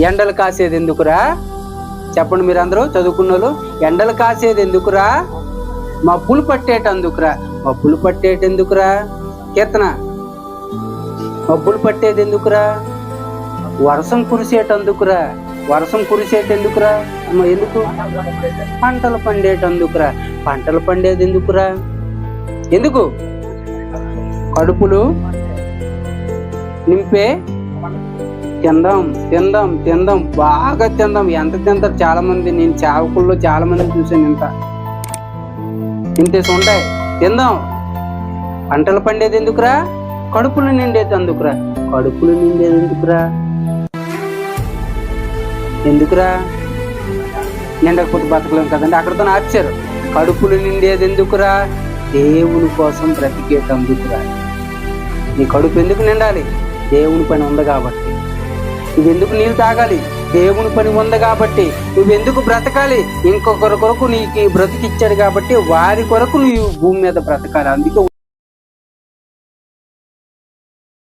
ఎండలు కాసేది ఎందుకురా? చెప్పండి మీరందరూ చదువుకున్న వాళ్ళు. ఎండలు కాసేది ఎందుకురా? మబ్బులు పట్టేటందుకురా. మబ్బులు పట్టేటెందుకురా? కీర్తన. మబ్బులు పట్టేది ఎందుకురా? వర్షం కురిసేటందుకురా. వర్షం కురిసేటెందుకురా? ఎందుకు? పంటలు పండేటందుకురా. పంటలు పండేది ఎందుకురా? ఎందుకు? కడుపులు నింపే తిందాం తిందాం తిందాం, బాగా తిందాం. ఎంత తింటారు చాలా మంది. నేను చావకుల్లో చాలా మంది చూసాను. ఇంతేసి ఉంటాయి. తిందాం. పంటలు పండేది ఎందుకురా? కడుపులు నిండేది అందుకురా. కడుపులు నిండేది ఎందుకురా? ఎందుకురా? నిండకపోతే బతకలేం కదండి. అక్కడతో ఆచారు. కడుపులు నిండేది ఎందుకురా? దేవుని కోసం బ్రతికేటందుకురా. నీ కడుపు ఎందుకు నిండాలి? దేవుని పని ఉంది కాబట్టి. నువ్వెందుకు నీళ్ళు తాగాలి? దేవుని పని ఉంది కాబట్టి. నువ్వెందుకు బ్రతకాలి? ఇంకొకరి కొరకు నీకు బ్రతికిచ్చాడు కాబట్టి వారి కొరకు నువ్వు భూమి మీద బ్రతకాలి. అందుకే